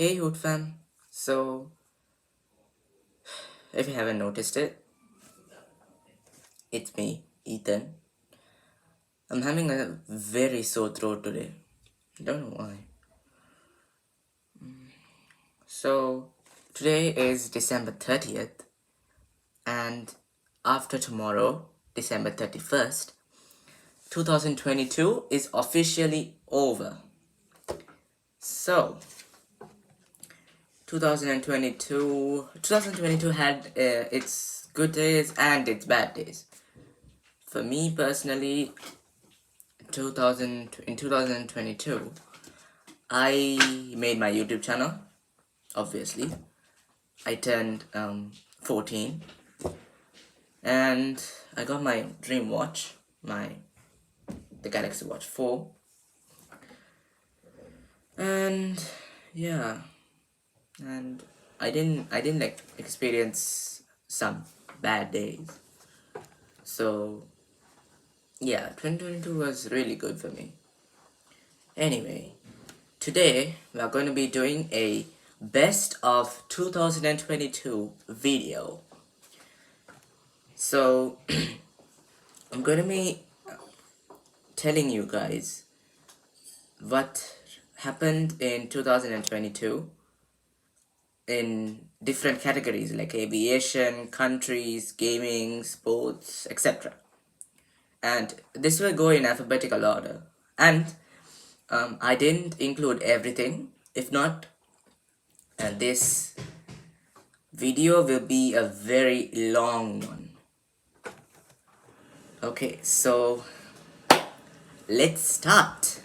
Hey Hoot fam. So, if you haven't noticed it, it's me, Ethan. I'm having a very sore throat today. Don't know why. So, today is December 30th, and after tomorrow, December 31st, 2022 is officially over. So, 2022 had its good days and its bad days. For me personally, 2022, I made my YouTube channel. Obviously, I turned 14, and I got my dream watch, the Galaxy Watch 4, and yeah, and I didn't like experience some bad days. So yeah, 2022 was really good for me. Anyway, today we are going to be doing a best of 2022 video. So I'm going to be telling you guys what happened in 2022 in different categories like aviation, countries, gaming, sports, etc. And this will go in alphabetical order. And I didn't include everything. If not, this video will be a very long one. Okay, so let's start.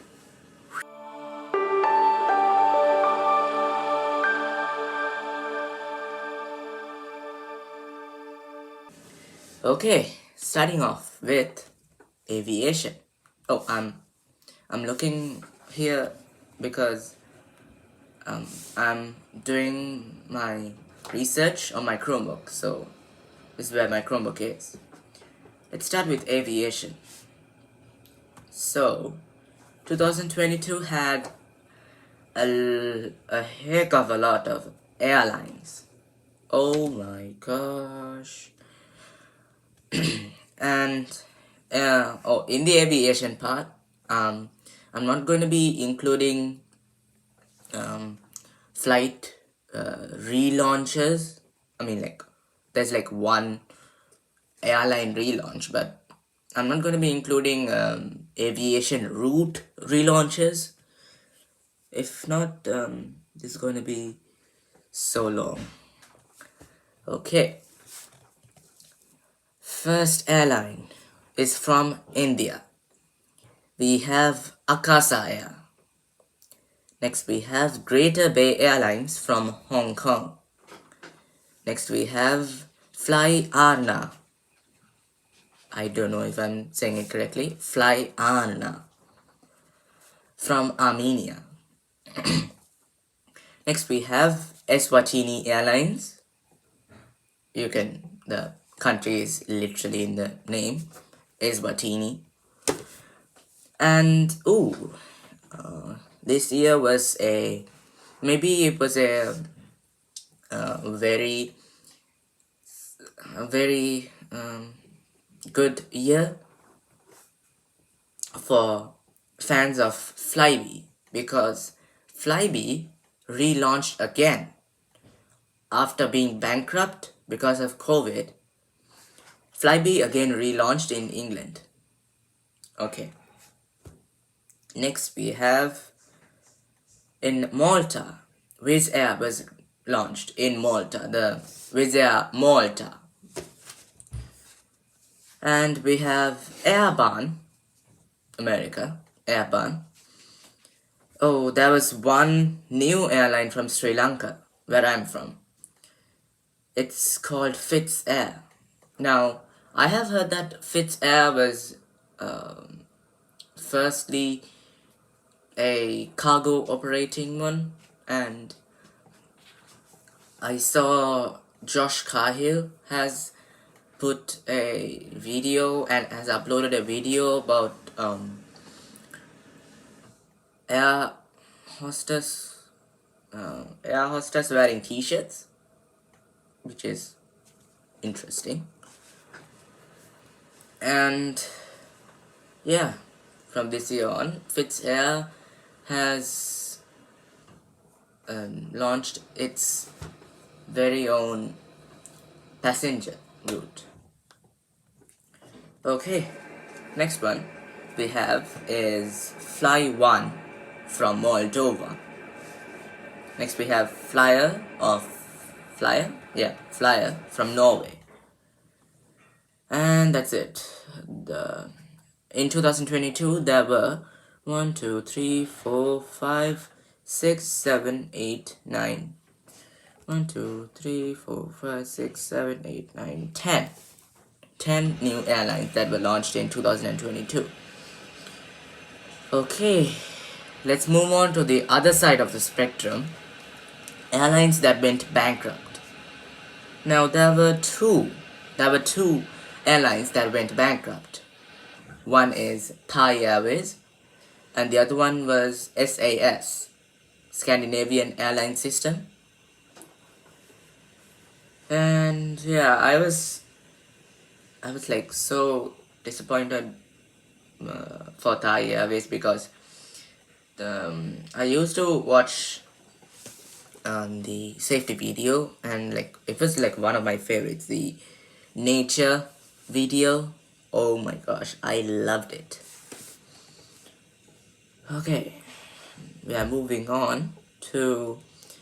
Okay, starting off with aviation. Oh, I'm looking here because I'm doing my research on my Chromebook. So this is where my Chromebook is. Let's start with aviation. So 2022 had a heck of a lot of airlines. Oh my gosh. And in the aviation part, I'm not going to be including um, flight relaunches. I mean, like, there's like one airline relaunch, but I'm not going to be including aviation route relaunches. If not, this is going to be so long. Okay, first airline is from India. We have Akasa Air. Next, we have Greater Bay Airlines from Hong Kong. Next, we have Fly Arna. I don't know if I'm saying it correctly. Fly Arna from Armenia. Next, we have Eswatini Airlines. The country is literally in the name, Eswatini. And, this year was maybe it was a very good year for fans of Flybe, because Flybe relaunched again after being bankrupt because of COVID. Flybe again relaunched in England. Okay. Next we have in Malta, Wizz Air was launched in Malta, the Wizz Air Malta. And we have Airborne, America, Airborne. Oh, there was one new airline from Sri Lanka, where I'm from. It's called Fitz Air. Now, I have heard that Fitz Air was firstly a cargo operating one, and I saw Josh Cahill has put a video and has uploaded a video about air hostess air hostess wearing t-shirts, which is interesting. And yeah, from this year on, Fitz Air has launched its very own passenger route. Okay, next one we have is Fly One from Moldova. Next we have Flyer from Norway. And that's it. In 2022 there were 1, 2, 3, 4, 5, 6, 7, 8, 9. 1, 2, 3, 4, 5, 6, 7, 8, 9, 10. 10 new airlines that were launched in 2022. Okay, let's move on to the other side of the spectrum. Airlines that went bankrupt. Now there were two airlines that went bankrupt. One is Thai Airways and the other one was SAS, Scandinavian Airline System. And yeah, I was like so disappointed for Thai Airways because I used to watch the safety video, and like it was like one of my favorites, the nature video. Oh my gosh, I loved it. Okay, we are moving on to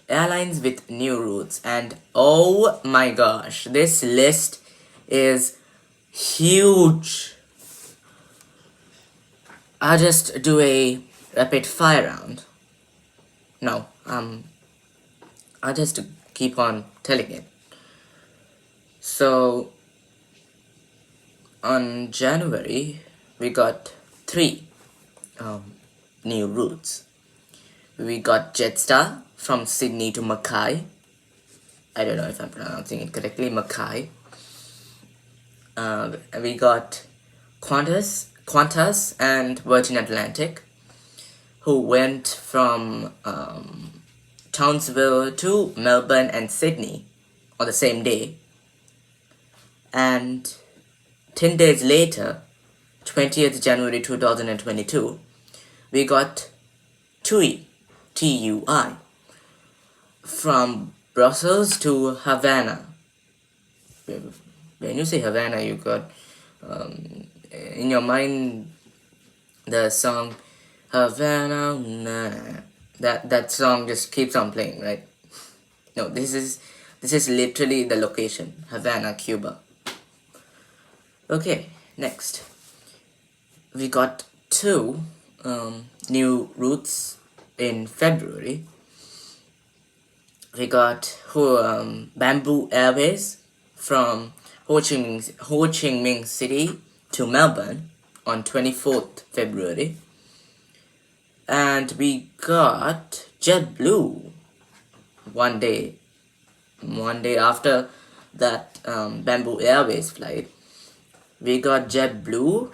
airlines with new routes, and oh my gosh, this list is huge. I'll just do a rapid fire round. No, I'll just keep on telling it. So on January we got 3 new routes. We got Jetstar from Sydney to Mackay. I don't know if I'm pronouncing it correctly, Mackay. We got Qantas and Virgin Atlantic, who went from Townsville to Melbourne and Sydney on the same day. And 10 days later, 20th January 2022, we got TUI, TUI, from Brussels to Havana. When you say Havana, you got in your mind the song Havana, nah. That song just keeps on playing, right? No, this is literally the location, Havana, Cuba. Okay, next we got 2 new routes in February. We got Bamboo Airways from Ho Chi Minh City to Melbourne on 24th February. And we got JetBlue one day after that Bamboo Airways flight. We got JetBlue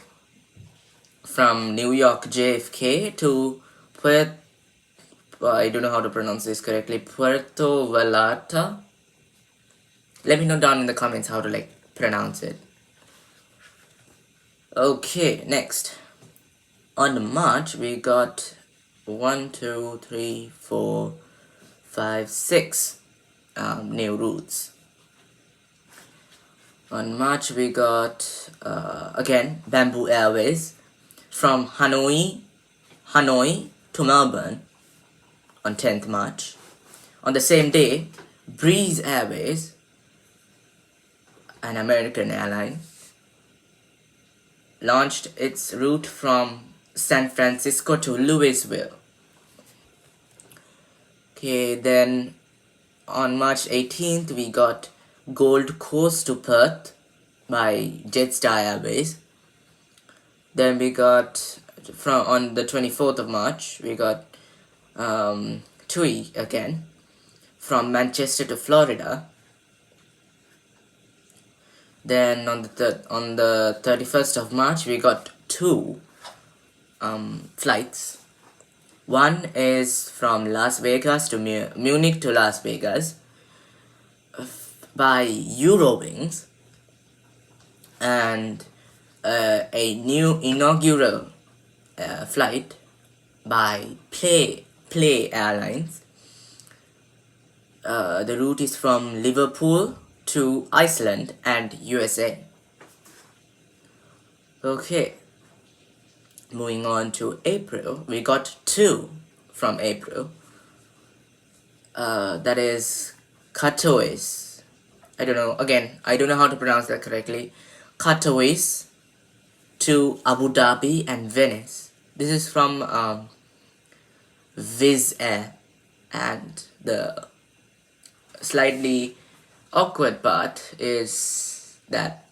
from New York JFK to I don't know how to pronounce this correctly, Puerto Vallarta. Let me know down in the comments how to pronounce it. Okay, next. On March we got 1, 2, 3, 4, 5, 6 new routes. On March we got again Bamboo Airways from Hanoi to Melbourne on 10th March. On the same day, Breeze Airways, an American airline, launched its route from San Francisco to Louisville. Okay, then on March 18th we got Gold Coast to Perth by Jetstar Airways. Then we got on the 24th of March we got TUI again from Manchester to Florida. Then on the 31st of March we got 2 flights One is from Las Vegas to Munich to Las Vegas by Eurowings, and a new inaugural flight by Play Airlines. The route is from Liverpool to Iceland and USA. Okay, moving on to April, we got two from April. That is Katowice. I don't know how to pronounce that correctly. Katowice to Abu Dhabi and Venice. This is from Wizz Air, and the slightly awkward part is that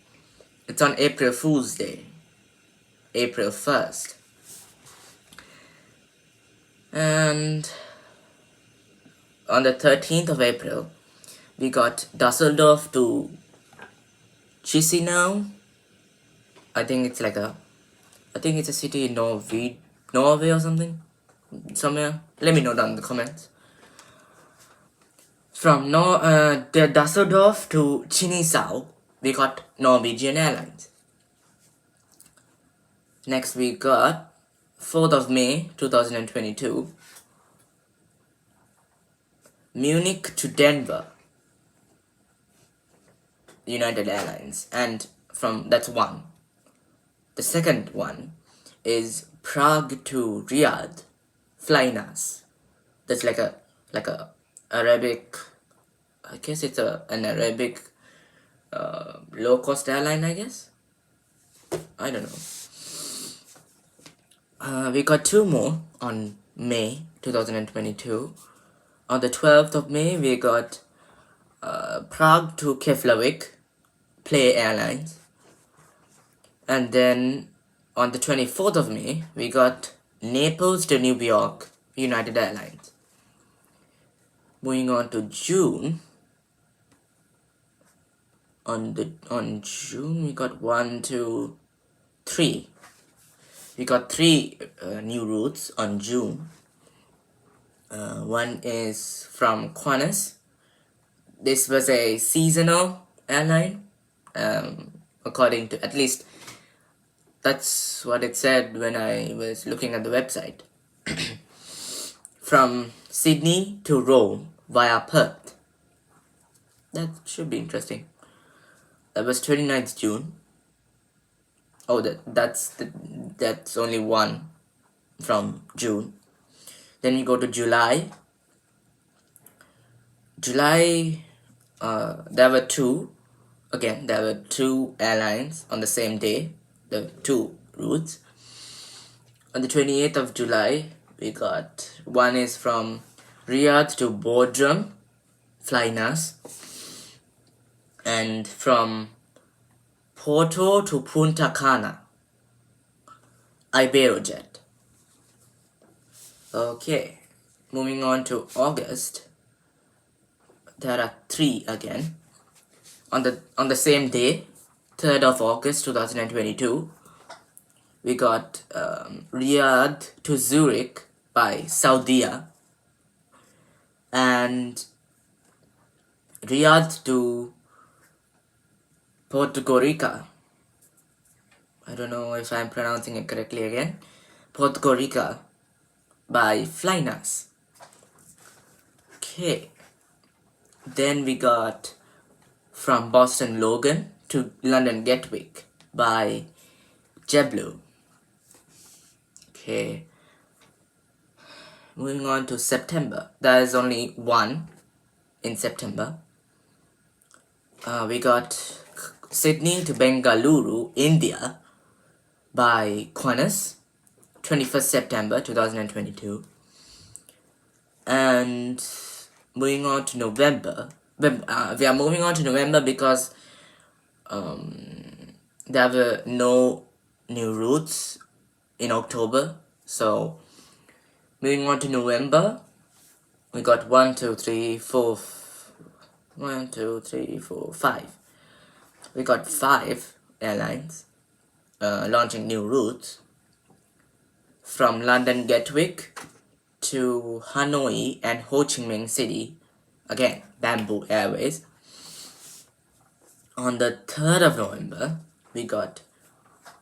it's on April Fool's Day, April 1st. And on the 13th of April, we got Dusseldorf to Chisinau. I think it's a city in Norway or something, somewhere. Let me know down in the comments. From the Dusseldorf to Chisinau, we got Norwegian Airlines. Next we got 4th of May 2022, Munich to Denver, United Airlines, and that's one. The second one is Prague to Riyadh, Flynas. That's like a Arabic. I guess it's an Arabic low-cost airline. I guess. I don't know. We got two more on May 2022. On the 12th of May, we got Prague to Keflavik, Play Airlines. And then on the 24th of May, we got Naples to New York, United Airlines. Moving on to June. On June, we got 1, 2, 3. We got three new routes on June. One is from Qantas. This was a seasonal airline, according to, at least that's what it said when I was looking at the website. From Sydney to Rome via Perth. That should be interesting. That was 29th June. Oh, that's only one from June. Then we go to July. There were two. Again, there were two airlines on the same day. The two routes. On the 28th of July, we got one is from Riyadh to Bodrum, Flynas, and from Porto to Punta Cana, Iberojet. Okay, moving on to August. There are three again. On the same day, 3rd of August 2022, we got Riyadh to Zurich by Saudia, and Riyadh to Podgorica. I don't know if I'm pronouncing it correctly again. Podgorica by Flynas. Okay. Then we got from Boston Logan to London Gatwick by JetBlue. Okay. Moving on to September. There is only one in September. We got Sydney to Bengaluru, India by Qantas, 21st September 2022. And moving on to November. We are moving on to November because there were no new routes in October. So moving on to November, we got 5. We got 5 airlines launching new routes. From London Gatwick, to Hanoi and Ho Chi Minh City, again Bamboo Airways. On the 3rd of November, we got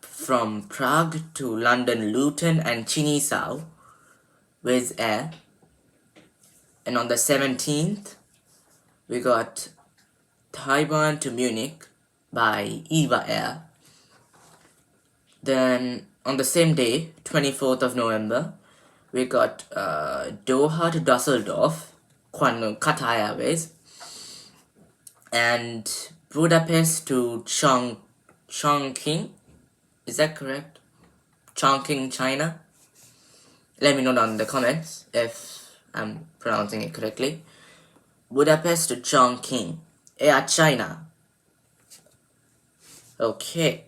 from Prague to London Luton and Chinisau, Wizz Air. And on the 17th, we got Taiwan to Munich by EVA Air. Then on the same day, 24th of November, we got Doha to Dusseldorf, Qatar Airways, and Budapest to Chongqing. Is that correct? Chongqing, China. Let me know down in the comments if I'm pronouncing it correctly. Budapest to Chongqing, Air China. Okay.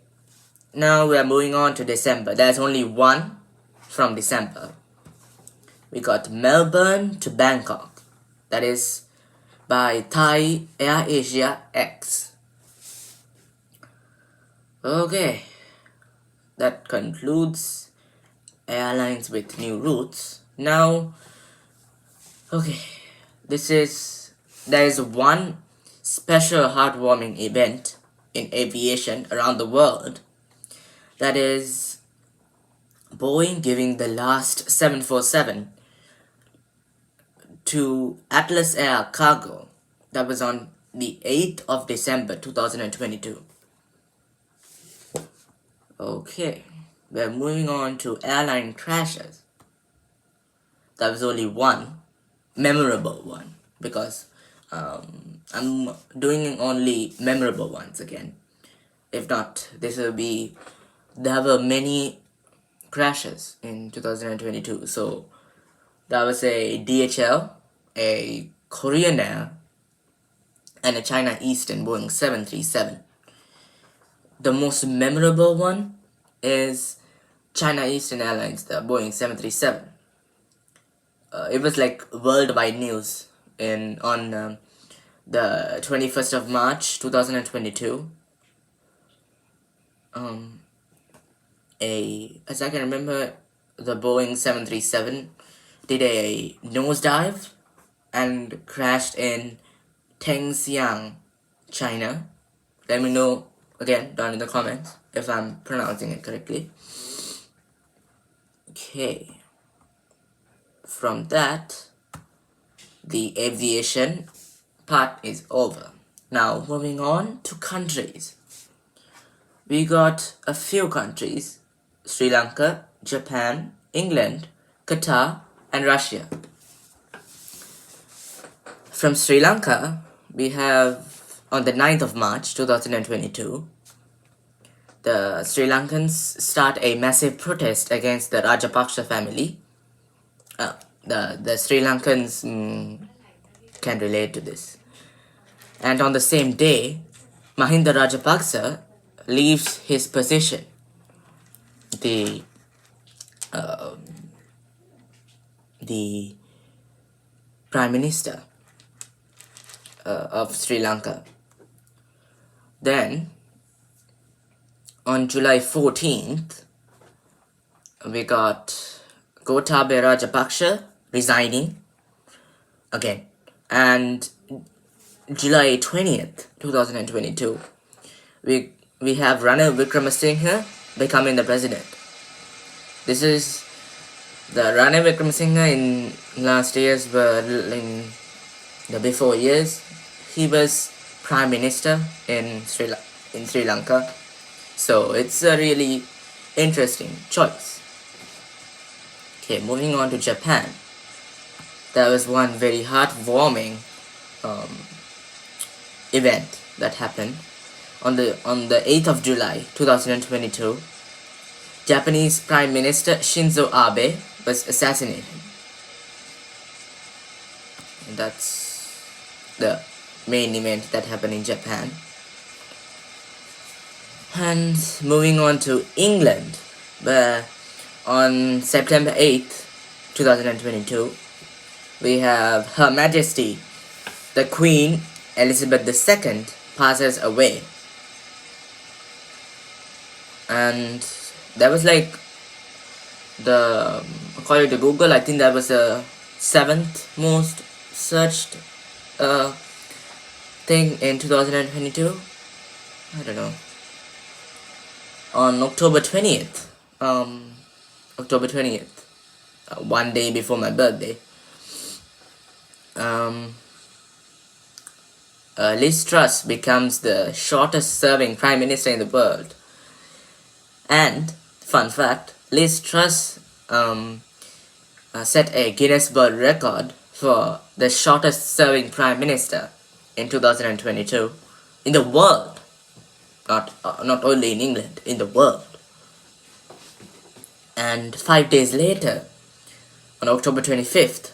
Now we are moving on to December. There's only one from December. We got Melbourne to Bangkok. That is by Thai Air Asia X. Okay. That concludes airlines with new routes. Now, okay, there is one special heartwarming event in aviation around the world. That is Boeing giving the last 747 to Atlas Air Cargo. That was on the 8th of December 2022. Okay, we're moving on to airline crashes. That was only one memorable one, because I'm doing only memorable ones again. If not, there were many crashes in 2022. So that was a DHL, a Korean Air, and a China Eastern Boeing 737. The most memorable one is China Eastern Airlines, the Boeing 737. It was like worldwide news on the 21st of March 2022. As I can remember, the Boeing 737 did a nosedive and crashed in Tengxiang, China. Let me know again down in the comments if I'm pronouncing it correctly. Okay. From that, the aviation part is over. Now moving on to countries. We got a few countries: Sri Lanka, Japan, England, Qatar, and Russia. From Sri Lanka, we have on the 9th of March 2022, the Sri Lankans start a massive protest against the Rajapaksa family. The Sri Lankans can relate to this. And on the same day, Mahinda Rajapaksa leaves his position. The Prime Minister of Sri Lanka. Then, on July 14th, we got Gotabaya Rajapaksa resigning again. And July 20th, 2022, we have Ranil Wickremesinghe becoming the president. This is the Ranil Wickremesinghe in last years, but in the before years, he was prime minister in Sri Lanka. So it's a really interesting choice. Okay, moving on to Japan. There was one very heartwarming event that happened on the 8th of July 2022. Japanese Prime Minister Shinzo Abe was assassinated. And that's the main event that happened in Japan. And moving on to England, where on September 8th, 2022, we have Her Majesty, the Queen Elizabeth II, passes away. And that was like the according to Google, I think that was the 7th most searched thing in 2022. I don't know. On October 20th, one day before my birthday, Liz Truss becomes the shortest serving prime minister in the world. And, fun fact, Liz Truss set a Guinness World Record for the shortest serving prime minister in 2022 in the world. Not only in England, in the world. And 5 days later, on October 25th,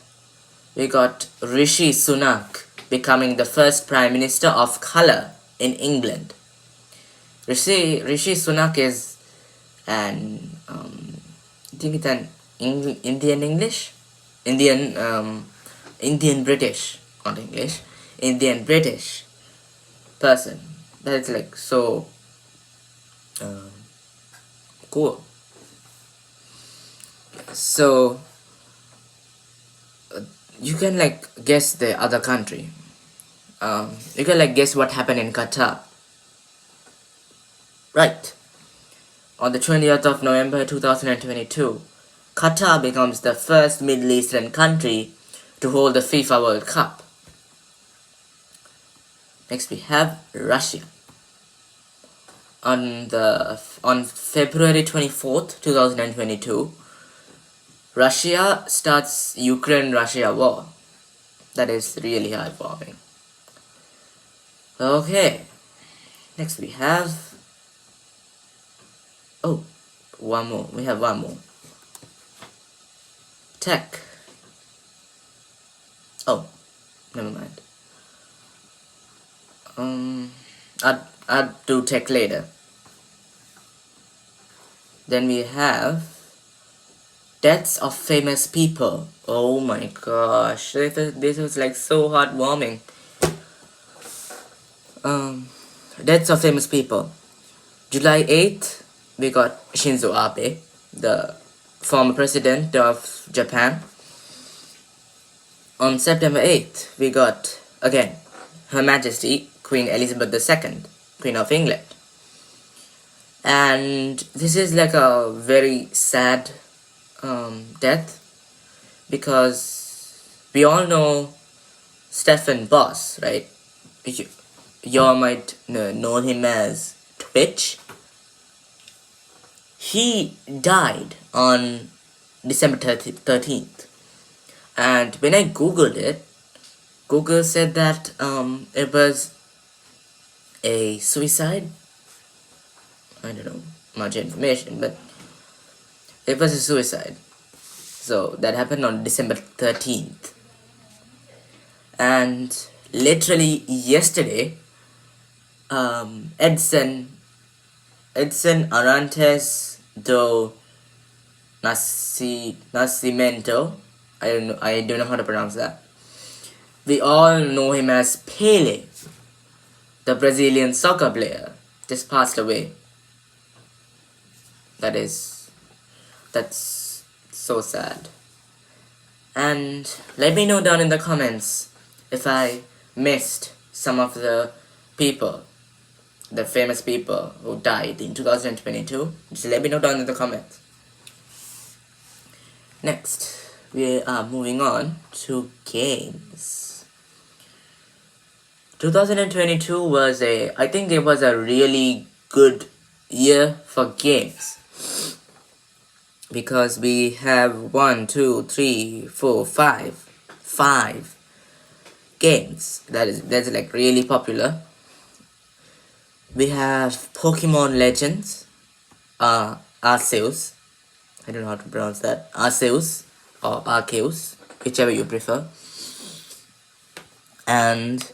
we got Rishi Sunak becoming the first Prime Minister of colour in England. Rishi Sunak is an, I think it's an Indian British, not English, Indian British person. That's like so cool. So you can like guess the other country. You can like guess what happened in Qatar. Right. On the 20th of November 2022, Qatar becomes the first Middle Eastern country to hold the FIFA World Cup. Next we have Russia. On February 24th, 2022, Russia starts Ukraine-Russia war. That is really heartwarming. Okay, next we have, one more. We have one more. Tech. Oh, never mind. I'll do tech later. Then we have deaths of famous people. Oh my gosh, this was like so heartwarming. Deaths of famous people. July 8th, we got Shinzo Abe, the former president of Japan. On September 8th, we got, again, Her Majesty, Queen Elizabeth II, Queen of England. And this is like a very sad death, because we all know Stefan Boss, right? You all might know him as Twitch. He died on December 13th. And when I googled it, Google said that it was a suicide. I don't know much information, but it was a suicide. So that happened on December 13th. And literally yesterday, Edson Arantes do Nascimento, I don't know how to pronounce that. We all know him as Pele, the Brazilian soccer player, just passed away. That's so sad. And let me know down in the comments if I missed some of the people, the famous people who died in 2022. Just let me know down in the comments. Next, we are moving on to games. 2022 was I think it was a really good year for games, because we have 5 games that's like really popular. We have Pokemon Legends, Arceus, I don't know how to pronounce that, Arceus or Arceus, whichever you prefer. And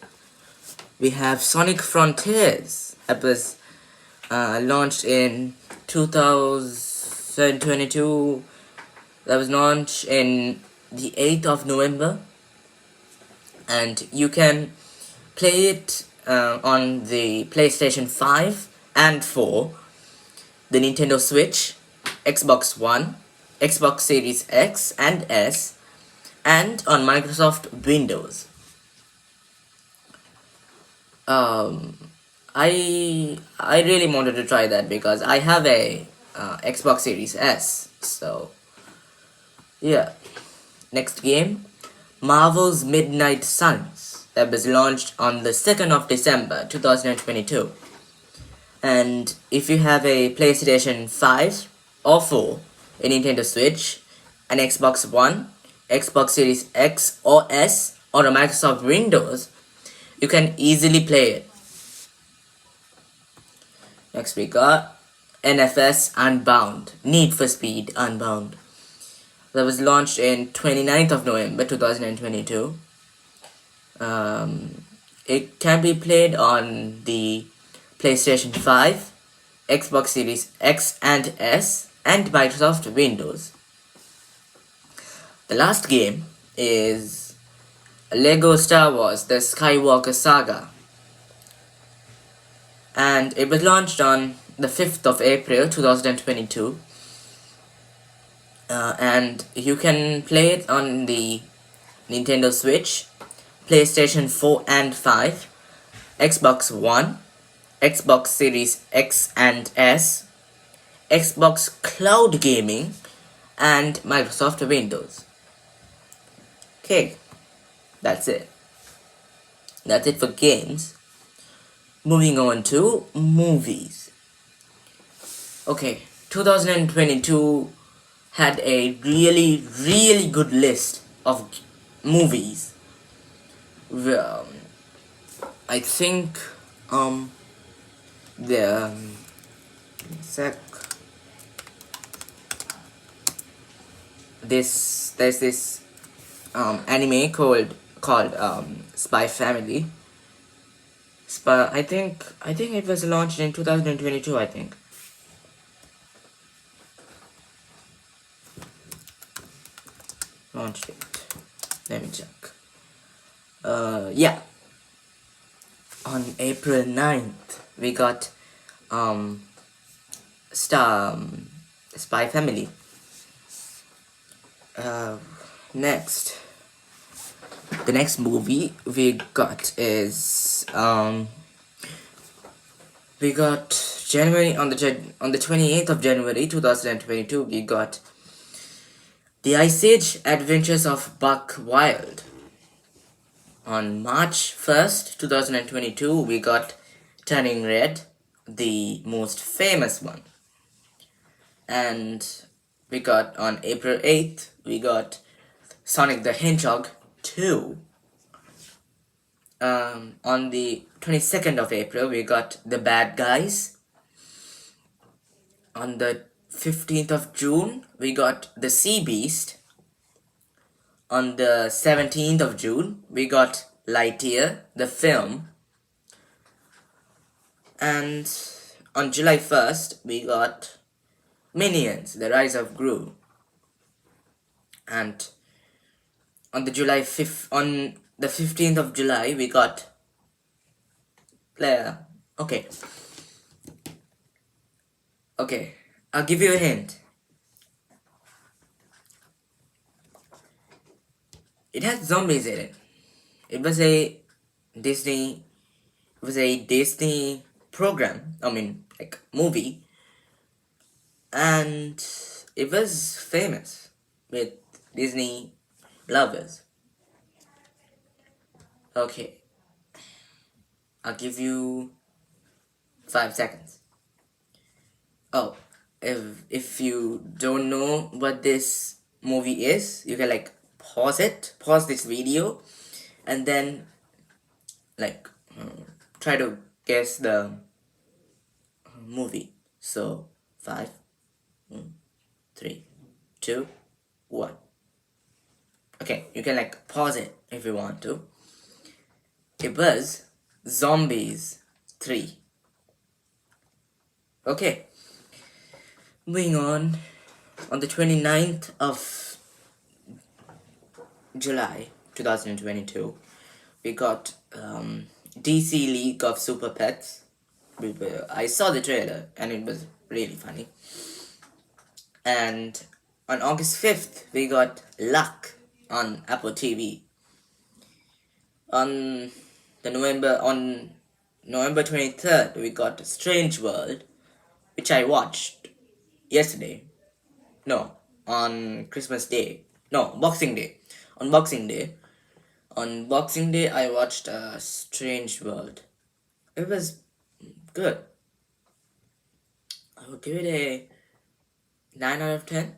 we have Sonic Frontiers, that was launched in 2022, that was launched in the 8th of November, and you can play it on the PlayStation 5 and 4, the Nintendo Switch, Xbox One, Xbox Series X and S, and on Microsoft Windows. I really wanted to try that because I have a Xbox Series S. So yeah. Next game, Marvel's Midnight Suns, that was launched on the 2nd of December 2022. And if you have a PlayStation 5 or 4, a Nintendo Switch, an Xbox One, Xbox Series X or S, or a Microsoft Windows, you can easily play it. Next we got NFS Unbound, Need for Speed Unbound, that was launched in 29th of November 2022. It can be played on the PlayStation 5, Xbox Series X and S, and Microsoft Windows. The last game is Lego Star Wars The Skywalker Saga, and it was launched on the 5th of April 2022. And you can play it on the Nintendo Switch, PlayStation 4 and 5, Xbox One, Xbox Series X and S, Xbox Cloud Gaming, and Microsoft Windows. Okay, that's it. That's it for games. Moving on to movies. Okay, 2022 had a really good list of movies. I think the sec there's this anime called Spy Family. I think it was launched in 2022. I think. Launch date. Let me check. Yeah. On April 9th, we got Spy Family. Next, the next movie we got is we got January on the 28th of January 2022. We got The Ice Age Adventures of Buck Wild. On March 1st, 2022, we got Turning Red, the most famous one. And we got on April 8th, we got Sonic the Hedgehog 2. On the 22nd of April, we got The Bad Guys. On the 15th of June, we got The Sea Beast. On the 17th of June, we got Lightyear, the film. And on July 1st, we got Minions, The Rise of Gru. And on the 15th of July, we got Okay, I'll give you a hint. It had zombies in it. It was a Disney program, like movie, and it was famous with Disney lovers. Okay, I'll give you 5 seconds. Oh, if you don't know what this movie is, you can pause this video, and then try to guess the movie. So 5, 3, 2, 1. Okay, you can pause it if you want to. It was Zombies 3. Okay, moving on the 29th of July 2022, we got DC League of Super Pets. I saw the trailer and it was really funny. And On August 5th, we got Luck on Apple TV. On November 23rd, we got Strange World, which I watched yesterday. No, on Christmas Day. No, Boxing Day. On Boxing Day. On Boxing Day, I watched Strange World. It was good. I would give it a 9 out of 10.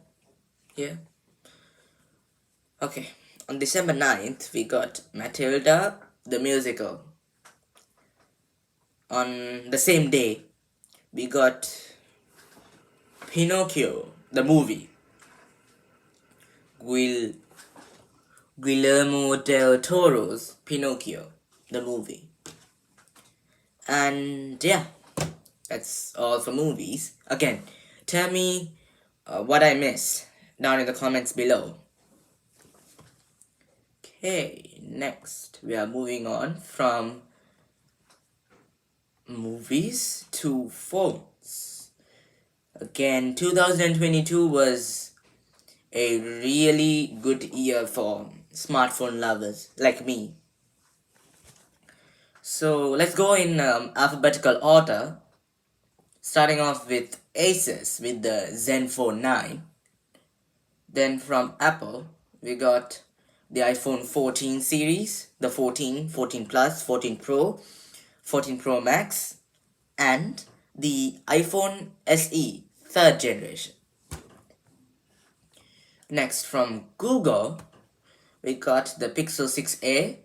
Yeah. Okay. On December 9th, we got Matilda, the musical. On the same day, we got Pinocchio, the movie. Guillermo del Toro's Pinocchio, the movie. And yeah, that's all for movies. Again, tell me what I missed down in the comments below. Okay, next we are moving on from movies to phones. Again, 2022 was a really good year for smartphone lovers like me. So let's go in alphabetical order, starting off with Asus with the Zenfone 9. Then from Apple, we got the iPhone 14 series, the 14, 14 Plus, 14 Pro, 14 Pro Max, and the iPhone SE 3rd generation. Next, from Google, we got the Pixel 6a,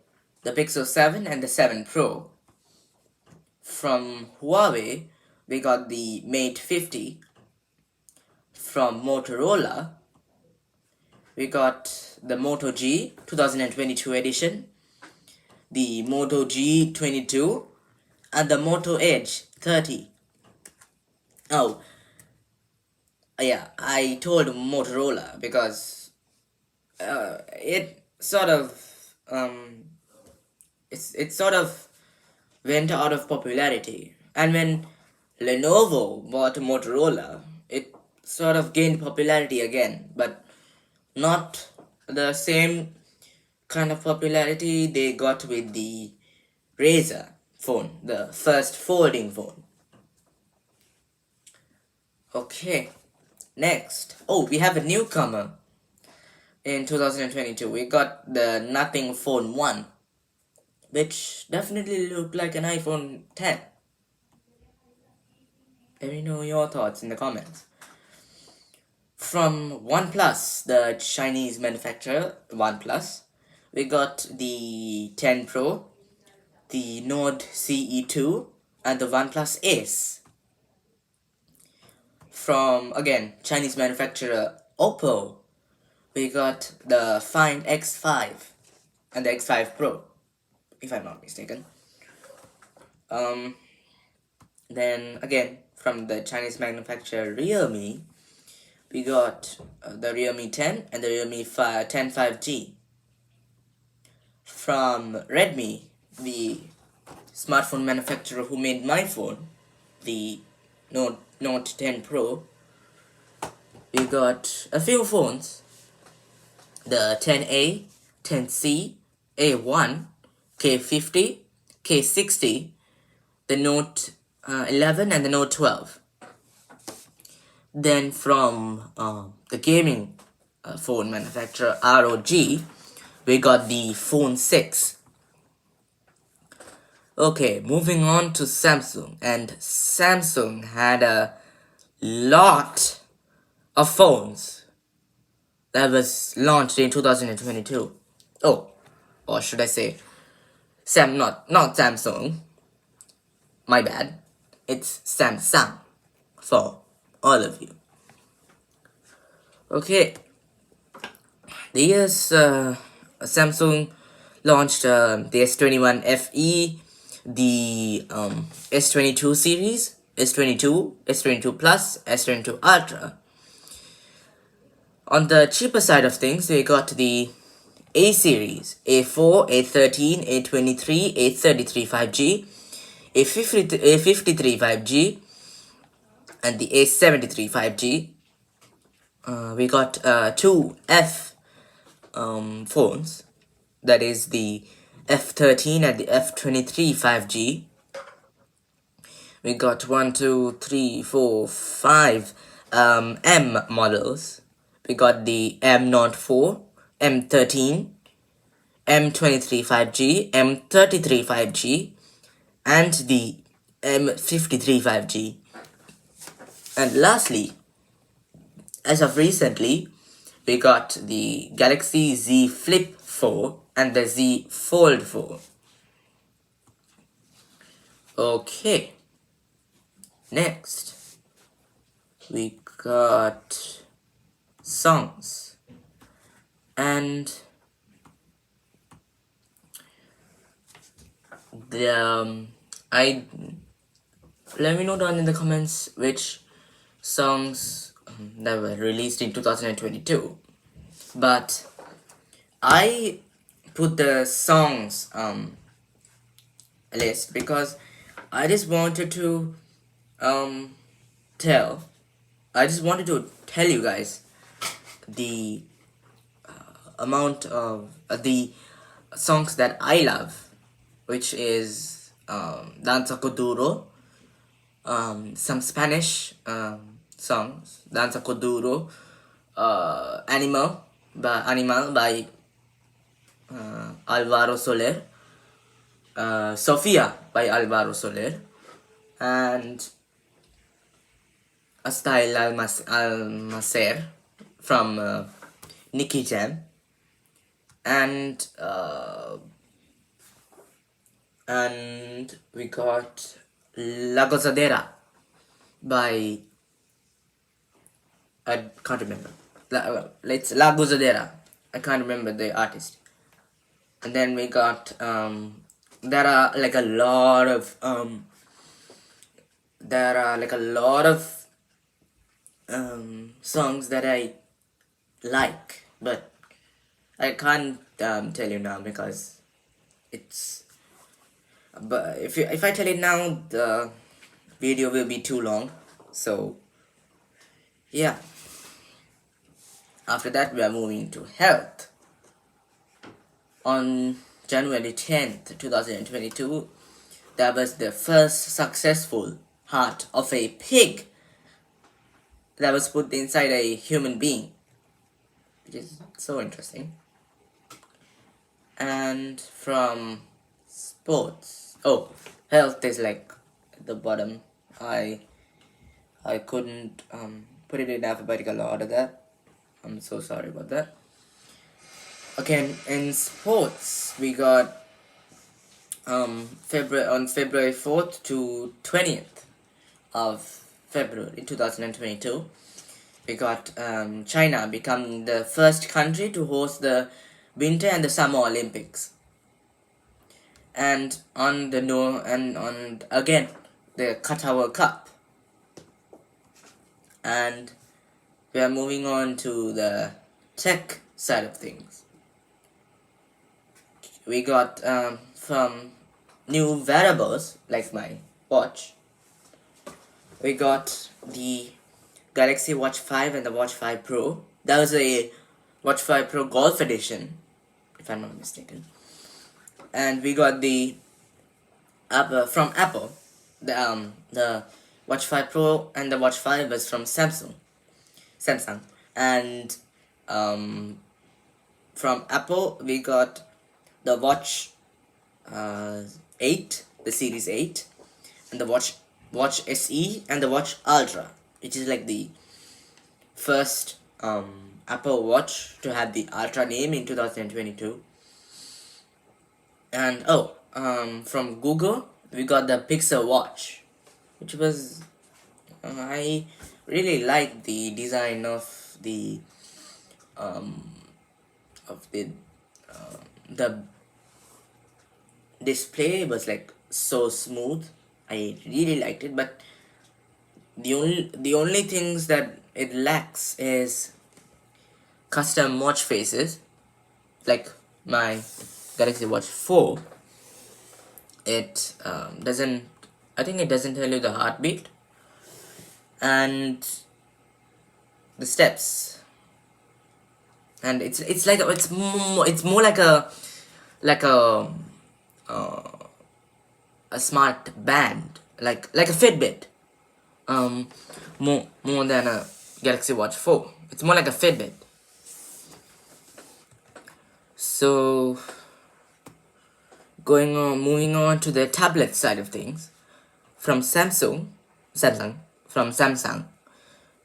the Pixel 7, and the 7 Pro. From Huawei, we got the Mate 50. From Motorola, we got the Moto G 2022 edition, the Moto G22, and the Moto Edge 30. Oh, yeah, I told Motorola because it sort of it sort of went out of popularity, and when Lenovo bought Motorola, it sort of gained popularity again, but not the same kind of popularity they got with the Razer phone, the first folding phone. Okay, next. Oh, we have a newcomer in 2022. We got the Nothing Phone 1, which definitely looked like an iPhone 10. Let me know your thoughts in the comments. From OnePlus, the Chinese manufacturer, OnePlus, we got the 10 Pro, the Nord CE2, and the OnePlus Ace. From, again, Chinese manufacturer Oppo, we got the Find X5 and the X5 Pro, if I'm not mistaken. Then, again, from the Chinese manufacturer Realme, we got the Realme 10 and the Realme 10 5G. From Redmi, the smartphone manufacturer who made my phone, the Note 10 Pro, we got a few phones, the 10A, 10C, A1, K50, K60, the Note 11 and the Note 12. Then from the gaming phone manufacturer ROG, we got the Phone 6. Okay, moving on to Samsung, and Samsung had a lot of phones that was launched in 2022. Oh, or should I say, not Samsung. My bad. It's Samsung for all of you. Okay. The year's Samsung launched the S21 FE, the S22 series, S22, S22 Plus, S22 Ultra. On the cheaper side of things, we got the A series, A4, A13, A23, A33 5G, A53 5G, and the A73 5G. we got two F phones, that is the F13 and the F23 5G. We got 1, 2, 3, 4, 5 M models. We got the M04, M13, M23 5G, M33 5G, and the M53 5G. And lastly, as of recently, we got the Galaxy Z Flip 4 and the Z Fold 4. Okay, next we got songs, and the I let me know down in the comments which songs that were released in 2022. But I put the songs list because I just wanted to tell you guys the amount of the songs that I love, which is Danza Kuduro, some Spanish songs, Danza Kuduro, Animal by Alvaro Soler, Sofia by Alvaro Soler, and Astail Almacer from Nicky Jam, and we got La Gozadera by, I can't remember. It's La Gozadera. I can't remember the artist. And then we got there are like a lot of songs that I like, but I can't tell you now because it's. But if I tell it now, the video will be too long. So yeah. After that, we are moving to health. On January 10th, 2022, that was the first successful heart of a pig that was put inside a human being, which is so interesting. And from sports, health is like at the bottom. I couldn't put it in alphabetical order there. I'm so sorry about that. Okay, in sports, we got February 4th to 20th of February 2022, we got China becoming the first country to host the Winter and the Summer Olympics. And on the Qatar World Cup. And we are moving on to the tech side of things. We got from new wearables like my watch. We got the Galaxy Watch 5 and the Watch 5 Pro. That was a Watch 5 Pro Golf Edition, if I'm not mistaken. And we got the from Apple, the Watch 5 Pro and the Watch 5 was from Samsung. And from Apple, we got the Watch 8, the Series 8, and the Watch SE and the Watch Ultra, which is like the first Apple Watch to have the Ultra name in 2022. And from Google, we got the Pixel Watch, which was I really like the design of the the display was like so smooth. I really liked it, but the only things that it lacks is custom watch faces, like my Galaxy Watch 4. It doesn't. I think it doesn't tell you the heartbeat, and the steps, and it's like it's more like a a smart band, like a Fitbit, more than a Galaxy Watch 4. It's more like a Fitbit. So moving on to the tablet side of things, from Samsung,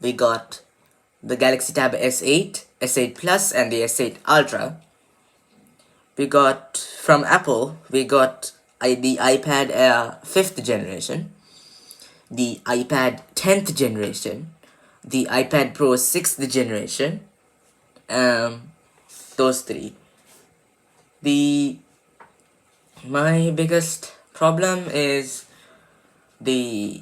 we got the Galaxy Tab S8, S8 Plus, and the S8 Ultra. We got from Apple, we got the iPad Air 5th generation, the iPad 10th generation, the iPad Pro 6th generation, those three. My biggest problem is the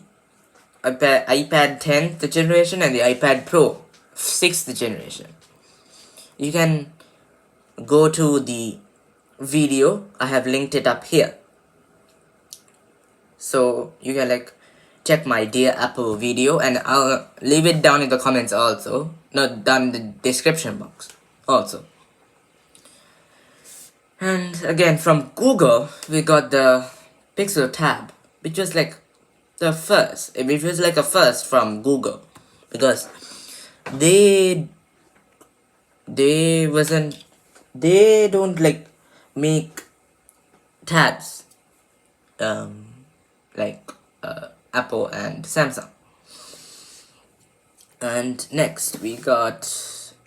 iPad 10th generation and the iPad Pro 6th generation. You can go to the video, I have linked it up here, so you can check my Dear Apple video, and I'll leave it down in the comments also, not down in the description box also. And again, from Google, we got the Pixel Tab, which was like the first. It was like a first from Google, because they don't make tabs like Apple and Samsung. And next we got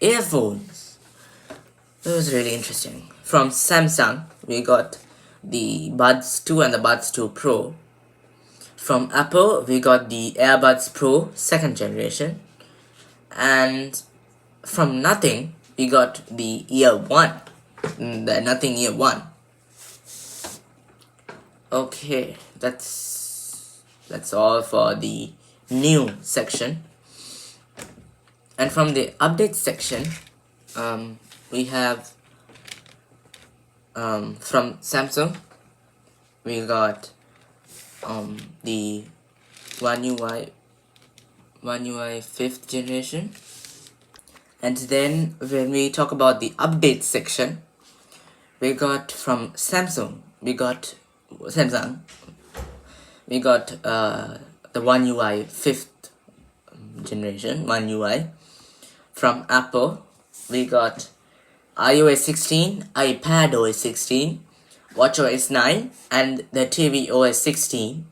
earphones. It was really interesting. From Samsung, we got the Buds 2 and the Buds 2 Pro. From Apple, we got the AirBuds Pro 2nd generation. And from Nothing, we got the Ear 1, the Nothing Ear 1. Okay, that's all for the new section. And from the update section, we have from Samsung, we got the One UI 5th generation. And then when we talk about the update section, we got from Samsung, we got the One UI 5th generation, One UI. From Apple, we got iOS 16, iPadOS 16, watchOS 9, and the tvOS 16.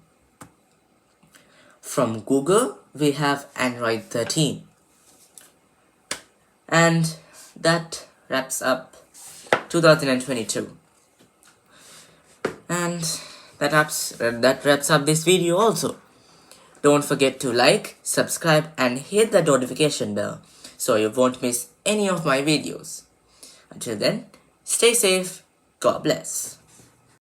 From Google, we have Android 13. And that wraps up 2022. And that wraps up this video also. Don't forget to like, subscribe, and hit the notification bell so you won't miss any of my videos. Until then, stay safe. God bless.